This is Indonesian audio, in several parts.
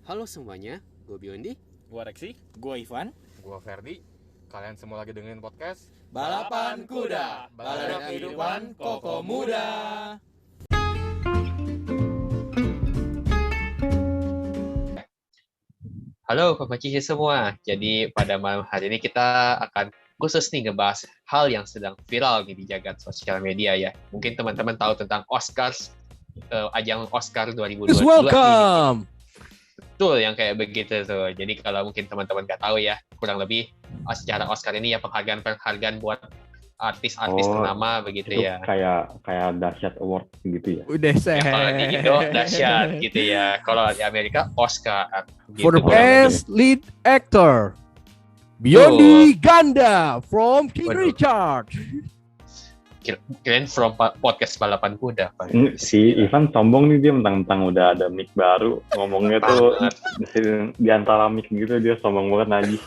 Halo semuanya, gue Biondi. Gua Reksi. Gua Ivan. Gua Ferdi. Kalian semua lagi dengerin podcast Balapan Kuda, balada kehidupan Koko Muda. Halo Koko Cici semua. Jadi pada malam hari ini kita akan khusus nih ngebahas hal yang sedang viral nih di jagat sosial media ya. Mungkin teman-teman tahu tentang Oscars, ajang Oscar 2022 Please welcome. Betul, yang kayak begitu tuh. Jadi kalau mungkin teman-teman nggak tahu ya, kurang lebih secara Oscar ini ya penghargaan buat artis-artis ternama begitu itu ya. Kayak dahsyat award gitu ya. Udah Ya, kalau di Indo dahsyat gitu ya. Kalau di Amerika Oscar. For the gitu, kurang lebih. best lead actor, Biondi Ganda from King Waduh. Richard. Kirain from podcast balapan kuda. Si Ivan sombong nih, dia mentang-mentang udah ada mic baru, ngomongnya tuh di antara mic gitu dia sombong banget najis.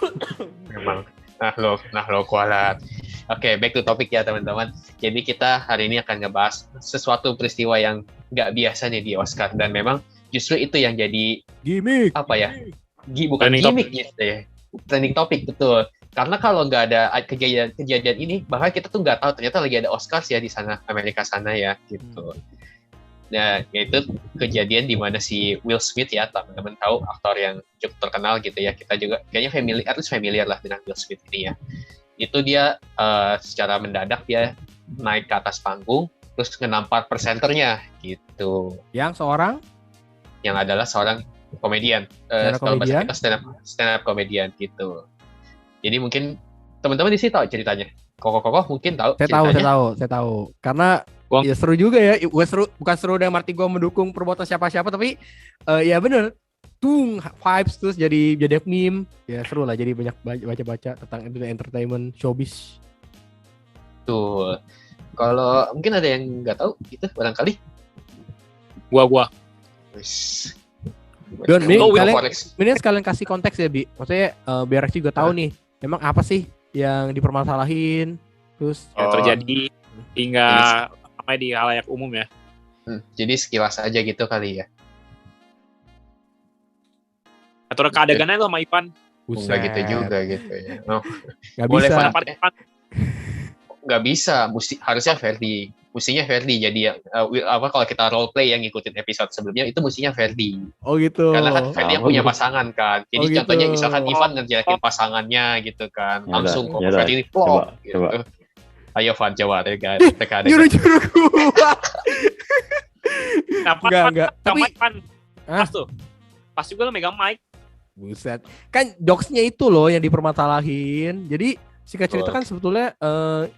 Memang. Nah lo kualat. Oke, back to topic ya teman-teman. Jadi kita hari ini akan ngebahas sesuatu peristiwa yang nggak biasa nih di Oscar, dan memang justru itu yang jadi Gimik. apa ya? Bukan Trending gimmick gitu ya. Trending topic, betul. Karena kalau nggak ada kejadian ini, bahkan kita tuh nggak tahu ternyata lagi ada Oscars ya di sana, Amerika sana ya gitu. Nah, itu kejadian di mana si Will Smith ya, teman-teman tahu, aktor yang cukup terkenal gitu ya. Kita juga kayaknya familiar lah dengan Will Smith ini ya. Itu dia secara mendadak dia naik ke atas panggung, terus ngenampar presenternya gitu. Yang seorang Yang adalah seorang komedian. Kalau bahasa kita stand up komedian gitu. Jadi mungkin teman-teman di sini tahu ceritanya. Koko mungkin tahu ceritanya. Saya tahu. Karena Wong. ya seru juga ya. Gue seru, bukan seru dalam arti gue mendukung perbuatan siapa-siapa, tapi ya bener. Vibes terus jadi meme. Ya seru lah, jadi banyak baca-baca tentang entertainment, showbiz. Tuh. Kalau mungkin ada yang nggak tahu gitu barangkali. Gua. Wis. Don, Koreksi. ini sekalian kasih konteks ya, Bi. Maksudnya biar Rex juga tahu nih, memang apa sih yang dipermasalahin, terus Yang terjadi hingga sampai di halayak umum ya. Jadi sekilas aja gitu kali ya. Atau keadaannya lo sama Ivan. Nggak gitu juga gitu ya. Nggak Boleh bisa. Ivan. Nggak bisa, harusnya Ferdi. Mestinya Ferdi. Jadi kalau kita role play yang ngikutin episode sebelumnya itu mestinya Ferdi. Oh gitu. Karena kan Ferdi yang punya pasangan kan. Jadi Oh, gitu. contohnya misalkan Ivan ngejelekin pasangannya gitu kan. Langsung kok Ferdi ini coba. gitu. Ayo Van, coba teka. Juru-juru gua. Enggak. Tapi Tapi Ivan. Hah? Pas tuh. Pas juga lo megang mic. buset. Kan jokesnya itu loh yang dipermasalahin. Jadi singkat cerita kan sebetulnya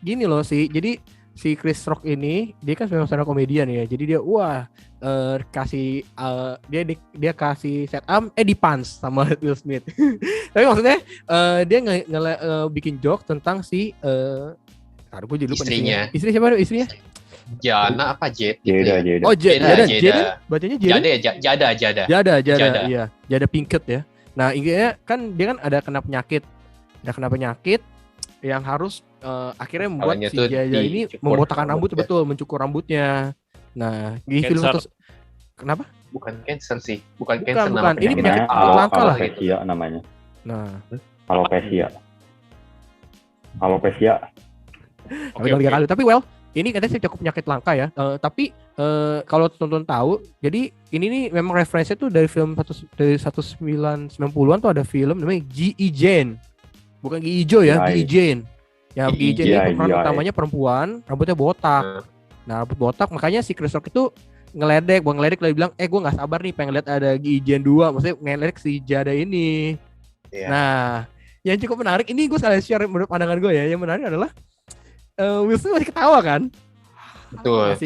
gini loh sih. Jadi si Chris Rock ini dia kan memang stand up komedian ya. Jadi dia kasih dia kasih setup di punch sama Will Smith. Tapi maksudnya dia bikin joke tentang si gue jadi lupa Istrinya. Istri siapa istrinya? Jana apa Jet? Gitu Jeda. ya? Oh Jada. Jada. Bacanya Jada. Jada. Iya. Jada Pinkett ya. Nah, intinya kan dia kan ada kena penyakit yang harus akhirnya membuat Awalnya si tuh Jada ini dicukur membotakan rambut, rambutnya. betul, mencukur rambutnya. Nah, di film Cancer. kenapa? Bukan cancer sih. Bukan cancer Bukan. nama Ini penyakit. penyakit langka lah. Alopecia namanya. Nah, Alopecia. tapi udah 3 kali. Tapi ini katanya sih cukup penyakit langka ya. Tapi kalau tonton tahu, jadi ini nih memang referensinya tuh dari film dari 1990-an tuh ada film namanya G.I. Jane. Bukan G.I. Joe ya, G.I. Jane. Ya, G.I. Jane ini pemeran utamanya perempuan, rambutnya botak. Nah, rambut botak, makanya si Chris Rock itu ngeledek lagi bilang, gue nggak sabar nih pengen lihat ada G.I. Jane 2, maksudnya ngeledek si Jada ini. Iya. Nah, yang cukup menarik, ini gue sekalian share menurut pandangan gue ya, yang menarik adalah Will Smith masih ketawa kan? Betul.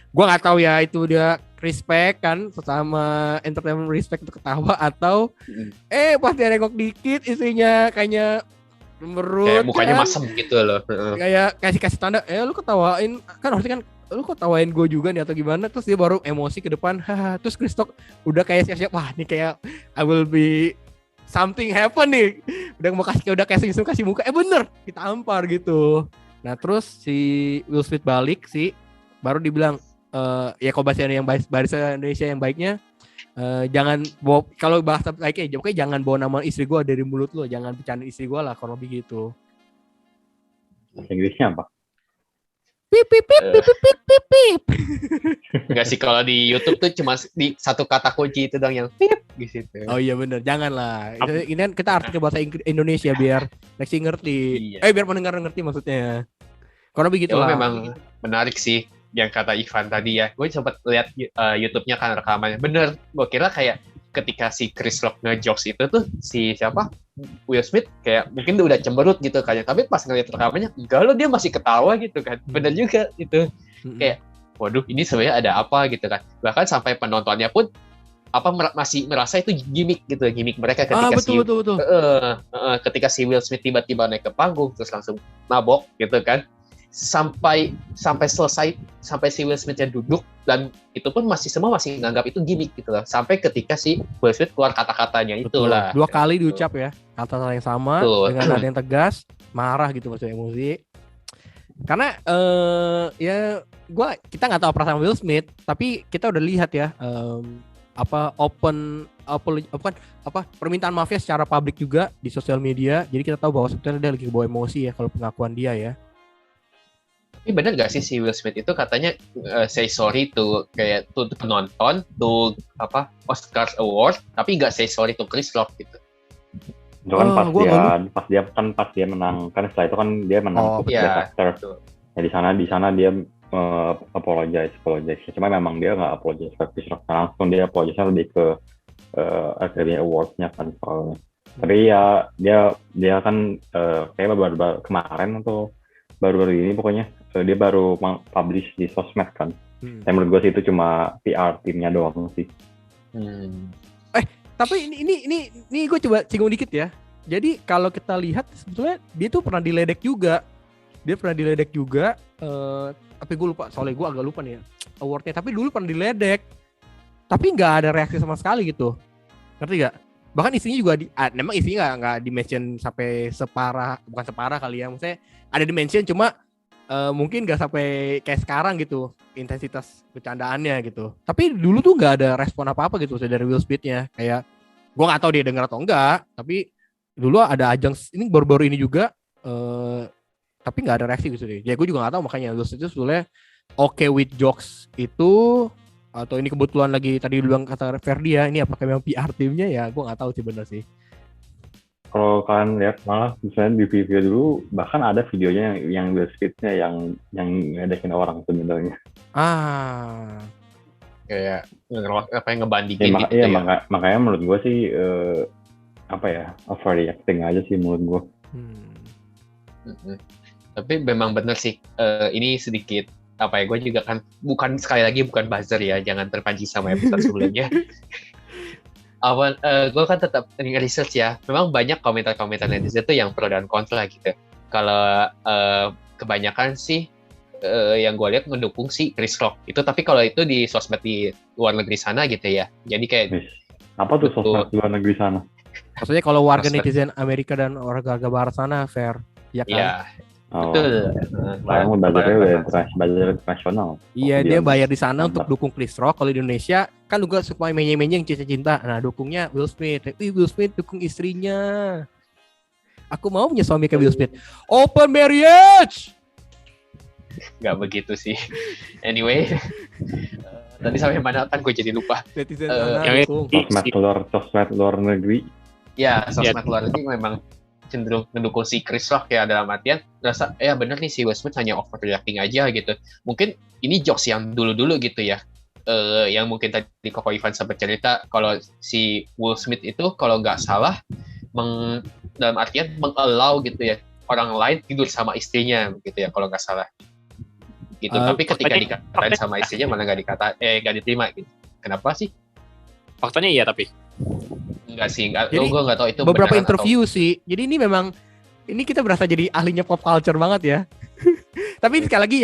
Gue nggak tahu ya itu dia respect kan, sama entertainment respect itu ketawa atau pas dia nengok dikit istrinya kayaknya merut, Kayak mukanya kan? masem gitu loh. Kayak kasih tanda, lu ketawain kan, harusnya kan lu ketawain gue juga nih atau gimana, terus dia baru emosi ke depan, terus Chris Rock udah kayak siap-siap, wah ini kayak I will be something happen nih, udah kayak senyum kasih muka, bener ditampar gitu. Nah terus si Will Smith balik sih, baru dibilang ya kalau bahasa Indonesia yang baiknya Jangan bawa, kalau bahasa baiknya pokoknya jangan bawa nama istri gue dari mulut lo, jangan bercanda istri gue lah kalau begitu. Inggrisnya apa? Pip pip pip pip pip pip pip. Enggak sih, kalau di YouTube tuh cuma di satu kata kunci itu dong yang pip gitu. Oh iya bener, jangan lah. Ini kan kita artinya bahasa Indonesia biar Lexi ngerti. Iya. Biar pendengar ngerti maksudnya. Karena begitu Itu lah. memang menarik sih yang kata Ivan tadi ya. Gue sempat lihat YouTube-nya kan rekamannya. Bener, gue kira kayak ketika si Chris Rock nge-jokes itu tuh si siapa? Will Smith kayak mungkin udah cemberut gitu kayaknya. Tapi pas ngeliat rekamannya, enggak loh, dia masih ketawa gitu kan. Bener juga itu. Kayak waduh, ini sebenarnya ada apa gitu kan. Bahkan sampai penontonnya pun masih merasa itu gimmick gitu, gimmick mereka ketika betul. Ketika si Will Smith tiba-tiba naik ke panggung terus langsung mabok gitu kan. Sampai selesai, sampai si Will Smith-nya duduk, dan itu pun semua masih nganggap itu gimmick gitu lah. Sampai ketika si Will Smith keluar kata-katanya itulah. 2 kali diucap ya, kata yang sama dengan nada yang tegas, marah gitu maksudnya, emosi. Karena kita nggak tahu perasaan Will Smith, tapi kita udah lihat ya permintaan maafnya secara publik juga di sosial media. Jadi kita tahu bahwa sebetulnya dia lagi bawa emosi ya kalau pengakuan dia ya. Ini benar gak sih si Will Smith itu katanya say sorry to kayak tuh penonton tuh Oscars Award, tapi nggak say sorry to Chris Rock gitu. Itu kan pas dia menang kan, setelah itu kan dia menang Best Actor. Ya di sana dia apologize. Cuma memang dia nggak apologize ke Chris Rock, langsung dia apologize lebih ke Academy Awards-nya kan soalnya. Tapi ya dia kan kayak baru kemarin atau baru ini pokoknya dia baru publish di sosmed kan. Saya menurut gue sih itu cuma PR timnya doang sih. Tapi ini gue coba singgung dikit ya. Jadi kalau kita lihat sebetulnya dia tuh pernah diledek juga. Tapi gue lupa, soalnya gue agak lupa nih ya awardnya. Tapi dulu pernah diledek. Tapi nggak ada reaksi sama sekali gitu. Ngerti gak? Bahkan istrinya juga memang istrinya nggak di-mention sampai bukan separah kali ya. Maksudnya ada di-mention cuma mungkin nggak sampai kayak sekarang gitu intensitas bercandaannya gitu. Tapi dulu tuh nggak ada respon apa-apa gitu dari Will Smith-nya. Kayak gue nggak tahu dia dengar atau enggak. Tapi dulu ada ajang ini baru-baru ini juga. Tapi nggak ada reaksi gitu deh. Ya gue juga nggak tahu, makanya Will Smith itu sebetulnya okay with jokes itu, atau ini kebetulan lagi tadi bilang kata Ferdi ya, ini apakah memang PR timnya ya, gue nggak tahu sih bener sih. Kalau kalian lihat malah misalnya di video dulu bahkan ada videonya yang Will Smith-nya yang ngedekin orang sebenarnya. Kayak ngebandingin gitu ya. Makanya menurut gue sih overreacting aja sih menurut gue. Tapi memang bener sih, ini sedikit gue juga kan bukan buzzer ya, jangan terpancing sama episode sebelumnya. Gue kan tetap research ya. Memang banyak komentar-komentar netizen itu yang pro dan kontra gitu. Kalau kebanyakan sih yang gue lihat mendukung si Chris Rock itu. Tapi kalau itu di sosmed di luar negeri sana gitu ya. Jadi kayak apa tuh sosmed di luar negeri sana? Maksudnya kalau warga netizen Amerika dan warga barat sana fair, ya kan? Iya. Betul. Sekarang bayar internasional. Iya, dia bayar di sana untuk dukung Chris Rock. Kalau di Indonesia kan juga suka menye-menye cinta-cinta. Nah, dukungnya Will Smith. Will Smith dukung istrinya. Aku mau punya suami kayak Will Smith. Open marriage. Gak begitu sih. Anyway, tadi sampai mana kan gue jadi lupa. Netizen sosmed luar negeri. Ya, sosmed luar negeri memang cenderung mendukung si Chris Rock ya, dalam artian rasa bener nih si Will Smith hanya overreacting aja gitu. Mungkin ini jokes yang dulu-dulu gitu ya, yang mungkin tadi Koko Ivan sempat cerita kalau si Will Smith itu kalau nggak salah dalam artian mengallow gitu ya orang lain tidur sama istrinya gitu ya kalau nggak salah gitu. Tapi ketika dikatain sama istrinya malah nggak diterima gitu. Kenapa sih? Faktanya iya tapi enggak sih, gue nggak tahu itu beberapa interview sih. Jadi ini memang kita berasa jadi ahlinya pop culture banget ya. Tapi sekali lagi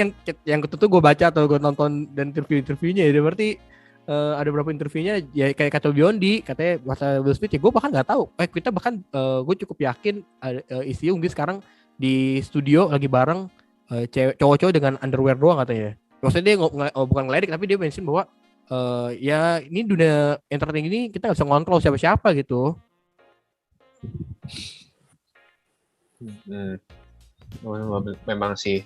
yang tentu gue baca atau gue nonton dan interviewnya ya, berarti ada beberapa interviewnya ya kayak kata Biondi katanya bahasa Will Smith ya, gue bahkan nggak tahu. Kita bahkan gue cukup yakin istrinya mungkin sekarang di studio lagi bareng cowok-cowok dengan underwear doang katanya. Maksudnya dia bukan ngeledek tapi dia mention bahwa ya ini dunia entertain ini kita nggak bisa ngontrol siapa-siapa gitu. Memang sih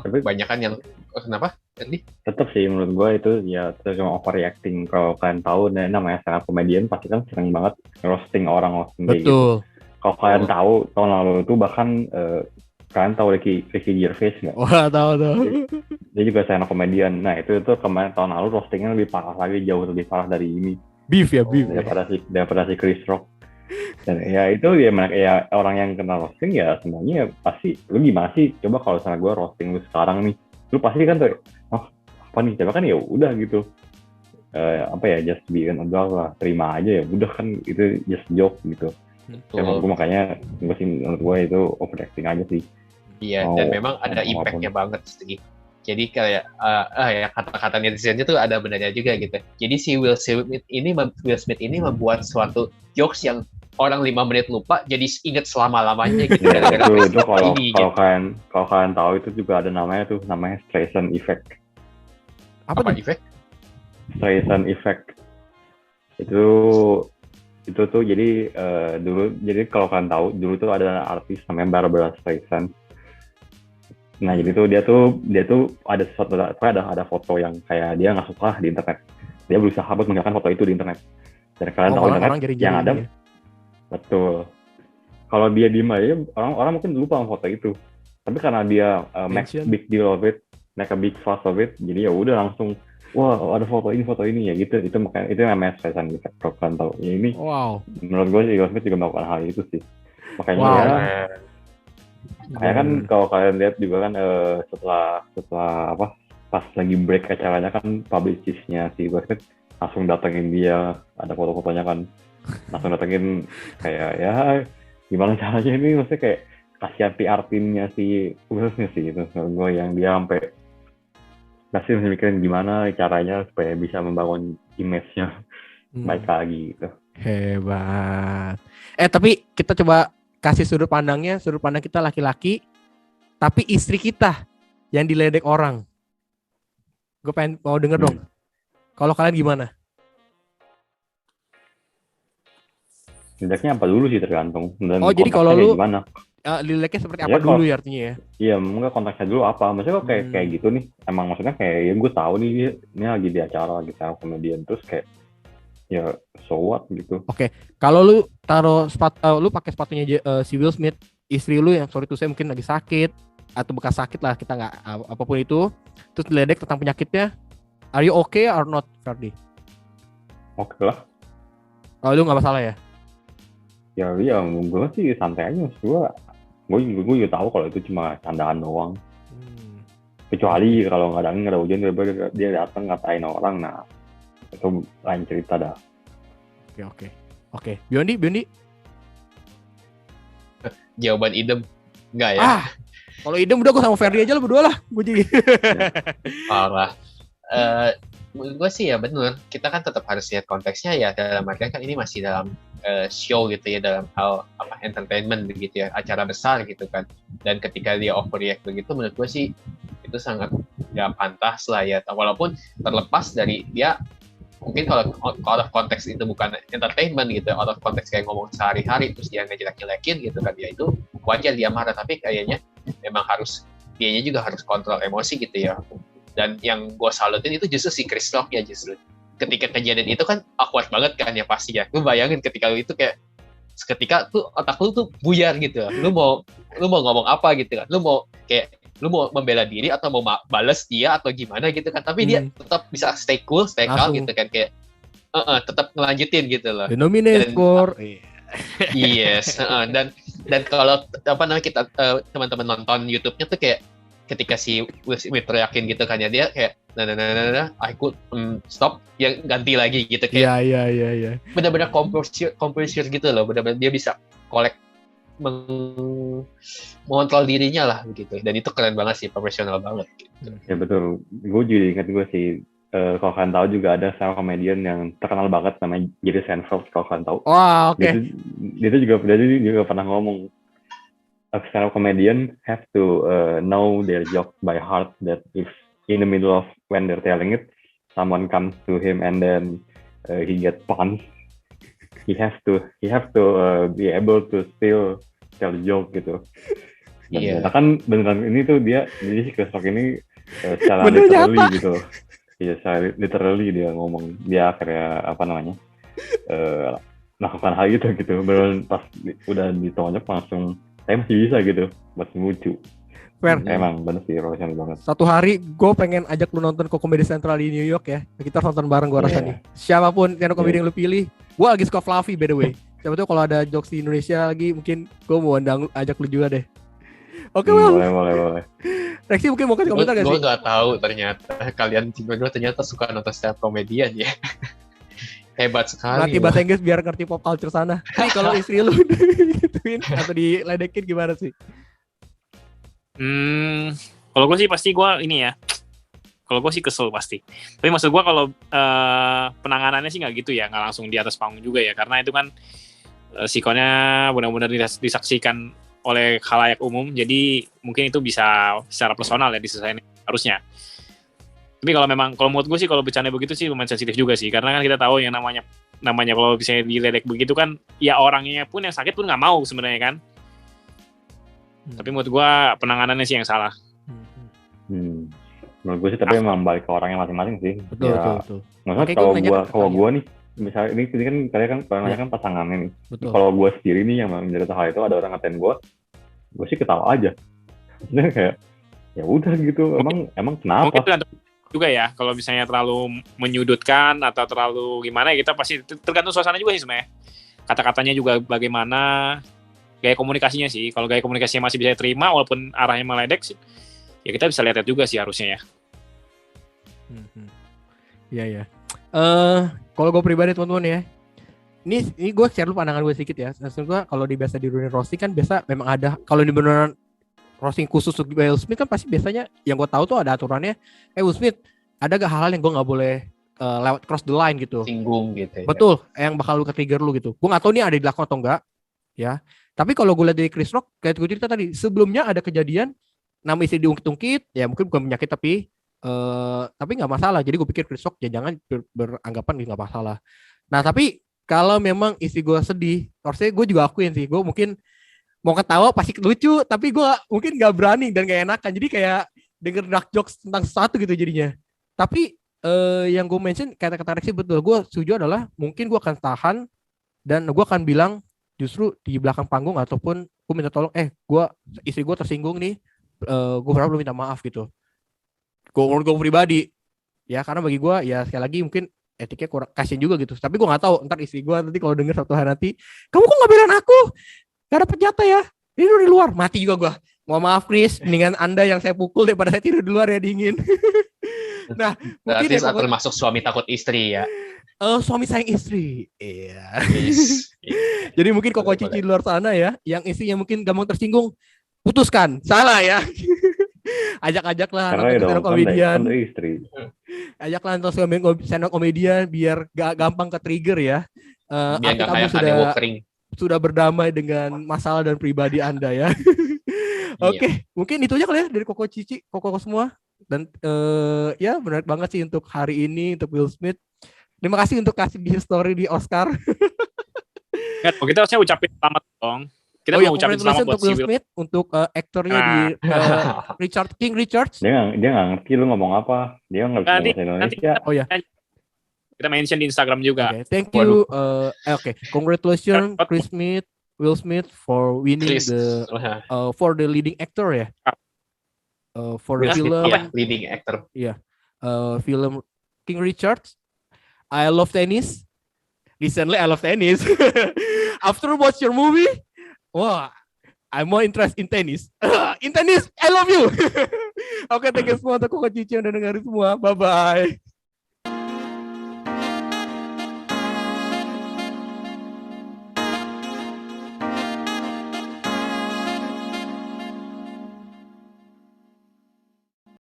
banyak kan yang kenapa tadi? Tetap sih menurut gue itu ya cuma overreacting. Kalau kalian tahu namanya stand up comedian pasti kan sering banget roasting orang kayak gitu. Kalau kalian tahu tahun lalu itu bahkan kalian tahu Ricky Gervais nggak? Wah, tahu. Dia juga stand up comedian. Nah itu kemarin tahun lalu roastingnya lebih parah lagi, jauh lebih parah dari ini. Beef. Daripada si Chris Rock. Dan ya itu ya orang yang kena roasting ya semuanya pasti lu gimana sih? Coba kalau misalnya gue roasting lu sekarang nih, lu pasti kan tuh apa nih? Coba kan ya udah gitu. Just be an adult lah, terima aja ya. Udah kan itu just joke gitu. Ya, gue makanya menurut gue itu overacting aja sih. Iya, dan memang ada impact-nya banget sih. Jadi kayak ya kata-kata netizennya tuh ada benarnya juga gitu. Jadi si Will Smith ini membuat suatu jokes yang orang 5 menit lupa jadi inget selama-lamanya gitu. Ya, itu kalau kalian tahu itu juga ada namanya Streisand Effect. Apa effect? Streisand Effect. Itu tuh jadi kalau kalian tahu dulu tuh ada artis namanya Barbra Streisand. Nah jadi tuh dia tuh ada sesuatu ada foto yang kayak dia nggak suka di internet. Dia berusaha buat menghilangkan foto itu di internet. Dan kalian tahu internet yang ada. Betul. Kalau dia diem aja, orang mungkin lupa sama foto itu. Tapi karena dia make big deal of it, make a big fuss of it, jadi ya udah langsung, wah ada foto ini ya gitu. Itu makanya itu namanya Streisand Effect. Kalau kalian tahu. Ya ini, menurut gue Will Smith juga melakukan hal itu sih. Makanya kayak kan kalau kalian lihat juga kan setelah pas lagi break acaranya kan publicistnya si Will Smith langsung datengin dia, ada foto-fotonya kan. Langsung datengin kayak ya gimana caranya ini, maksudnya kayak kasihan PR timnya si Will Smith sih gitu. Gue yang dia sampai masih mikirin gimana caranya supaya bisa membangun image-nya baik lagi gitu. Hebat. Tapi kita coba kasih sudut pandang kita laki-laki, tapi istri kita yang diledek orang. Gue pengen mau denger dong. Kalau kalian gimana? Ledeknya apa dulu sih tergantung. Dan jadi kalau lu gimana? Ledeknya seperti apa dulu ya artinya ya? Iya, mungkin konteksnya dulu apa. Maksudnya kok kayak gitu nih. Emang maksudnya kayak ya gue tahu nih dia ini lagi di acara lagi sama komedian terus kayak ya so what gitu. Oke. Kalau lu taruh lu pakai sepatunya si Will Smith, istri lu yang sorry to say mungkin lagi sakit atau bekas sakit lah, kita nggak apapun itu, terus diledek tentang penyakitnya, are you okay or not, Ferdi? Oke lah. Kalau lu nggak masalah ya? Ya gue sih santai aja, gue juga tahu kalau itu cuma candaan doang. Kecuali kalau nggak ada hujan dia datang ngatain orang, nah itu lain cerita dah. Oke. Biondi? Jawaban idem enggak ya? Kalau idem udah gue sama Ferdi aja lah berdua lah. Gue jadi. Parah. Gue sih ya benar. Kita kan tetap harus lihat konteksnya ya. Dalam artian kan ini masih dalam show gitu ya, dalam hal entertainment begitu ya, acara besar gitu kan. Dan ketika dia overreact begitu, menurut gue sih itu sangat nggak pantas lah ya. Walaupun terlepas dari dia mungkin kalau out of konteks itu bukan entertainment gitu, out of konteks kayak ngomong sehari-hari terus dia ngejelek-jelekin gitu kan, ya itu wajar dia marah, tapi kayaknya memang dianya juga harus kontrol emosi gitu ya. Dan yang gue salutin itu justru si Chris Rock ya, justru ketika kejadian itu kan awkward banget kan ya pasti ya. Lu bayangin ketika lu itu kayak seketika tuh otak lu tuh buyar gitu. Lu mau ngomong apa gitu kan. Lu mau membela diri atau mau balas dia atau gimana gitu kan. Tapi dia tetap bisa stay cool, stay calm gitu kan, kayak tetap ngelanjutin gitu loh. Nominate for yes, dan kalau kita teman-teman nonton YouTube-nya tuh kayak ketika si Will Smith teriakin gitu kan ya, dia kayak I could stop, yang ganti lagi gitu kayak. Iya. Benar-benar composure gitu loh, benar-benar dia bisa mengontrol dirinya lah begitu. Dan itu keren banget sih, profesional banget gitu. Ya betul. Gue juga ingat sih kalau kalian tahu juga ada stand komedian yang terkenal banget namanya Jerry Seinfeld, kalau kalian tahu. Wah, oke. Dia juga pernah ngomong, a stand comedian have to know their joke by heart, that if in the middle of when they're telling it, someone comes to him and then he get punched, he have to be able to still tell joke gitu. Dan ternyata kan beneran ini tuh dia, jadi si Chris Rock ini secara literally gitu. Iya, secara literally dia ngomong, dia akhirnya melakukan hal itu gitu. Beneran pas udah ditonjok langsung, saya masih bisa gitu, masih lucu. Fair. Emang bener sih, profesional banget. Satu hari gue pengen ajak lu nonton ke Comedy Central di New York ya. Kita nonton bareng gue rasa nih. Siapapun stand up comedy yang lu pilih. Gue lagi suka Fluffy by the way. Siapa tuh kalau ada jokes di Indonesia lagi, mungkin gue mau ajak lu juga deh. Oke, boleh. Rexy mungkin mau kasih komentar gak sih? Gue gak tahu ternyata kalian berdua ternyata suka nonton stand up komedian ya. Hebat sekali. Ngerti bahasa Inggris biar ngerti pop culture sana. Nih kalau istri lu gituin atau diledekin gimana sih? Kalau gue sih pasti gue ini ya. Kalau gue sih kesel pasti. Tapi maksud gue kalau penanganannya sih nggak gitu ya, nggak langsung di atas panggung juga ya, karena itu kan sikonnya benar-benar disaksikan oleh khalayak umum. Jadi mungkin itu bisa secara personal ya diselesaikan harusnya. Tapi kalau menurut gue sih kalau bercanda begitu sih lumayan sensitif juga sih, karena kan kita tahu yang namanya kalau misalnya diledek begitu kan, ya orangnya pun yang sakit pun nggak mau sebenarnya kan. Tapi menurut gue penanganannya sih yang salah. Menurut gue sih tapi memang balik ke orangnya masing-masing sih. Betul. Maksudnya kalau gue nih, misalnya ini kan kalian kan pernah kan pasangannya nih. Kalau gue sendiri nih yang menjadi hal itu, ada orang ngatain gue sih ketawa aja. Maksudnya kayak ya udah gitu. Emang kenapa? Mungkin juga ya, kalau misalnya terlalu menyudutkan atau terlalu gimana ya, kita pasti tergantung suasana juga sih sebenarnya. Kata-katanya juga bagaimana, gaya komunikasinya sih. Kalau gaya komunikasinya masih bisa terima walaupun arahnya meledek sih, ya kita bisa lihat juga sih harusnya ya. Iya. Kalau gue pribadi teman-teman ya, ini gue share dulu pandangan gue sedikit ya. Maksud gue kalau biasa di dunia roasting kan biasa memang ada, kalau di beneran roasting khusus untuk Will Smith kan pasti biasanya yang gue tahu tuh ada aturannya. Will Smith, ada gak hal-hal yang gue nggak boleh lewat cross the line gitu? Singgung gitu. Betul, yang bakal lu ke-trigger lu gitu. Gue nggak tahu nih ada dilakukan atau enggak, ya. Tapi kalau gue lihat dari Chris Rock, kayak gue cerita tadi, sebelumnya ada kejadian nama istri diungkit-ungkit, ya mungkin bukan penyakit tapi nggak masalah. Jadi gue pikir Chris Rock jangan beranggapan nggak masalah. Nah tapi kalau memang istri gue sedih, harusnya gue juga akuin sih, gue mungkin mau ketawa pasti lucu, tapi gue mungkin nggak berani dan gak enakan. Jadi kayak denger dark jokes tentang sesuatu gitu jadinya. Tapi yang gue mention kata-kata Rexy betul, gue setuju adalah mungkin gue akan tahan dan gue akan bilang justru di belakang panggung ataupun gue minta tolong, istri gue tersinggung nih, gue berharap lu minta maaf gitu. Gue pribadi ya, karena bagi gue ya sekali lagi mungkin etiknya kurang, kasian juga gitu. Tapi gue nggak tahu ntar istri gue nanti kalau denger suatu hari nanti, kamu kok nggak belain aku, gak dapet jatah ya, ini udah di luar, mati juga gue. Mohon maaf Chris, mendingan anda yang saya pukul daripada saya tidur di luar ya, dingin. Nah berarti ya, termasuk suami takut istri ya. Suami sayang istri. Iya. Jadi mungkin Koko Cici di luar sana ya, yang istrinya mungkin gampang tersinggung, putuskan. Salah ya. Ajaklah nonton stand up komedian. Ajaklah nonton stand up komedian biar gak gampang ke trigger ya. Biar gak kayak sudah berdamai dengan masalah dan pribadi anda ya. Oke, mungkin itu aja kali ya dari Koko Cici, Koko semua. Dan ya benar banget sih untuk hari ini untuk Will Smith. Terima kasih untuk kasih di story di Oscar. Kita harusnya ucapin selamat dong. Kita mau ucapin selamat buat Will Smith untuk aktornya di King Richards. Dia nggak ngerti lu ngomong apa. Dia nggak bisa bahasa Indonesia. Kita mention di Instagram juga. Okay, thank you. Congratulations Will Smith for winning for the leading actor ya. For the film leading actor. Iya. Film King Richards. I love tennis. Recently I love tennis. After watch your movie, I'm more interested in tennis. In tennis, I love you. Oke, thank you semua untuk Koko Cici yang udah dengerin semua. Bye bye.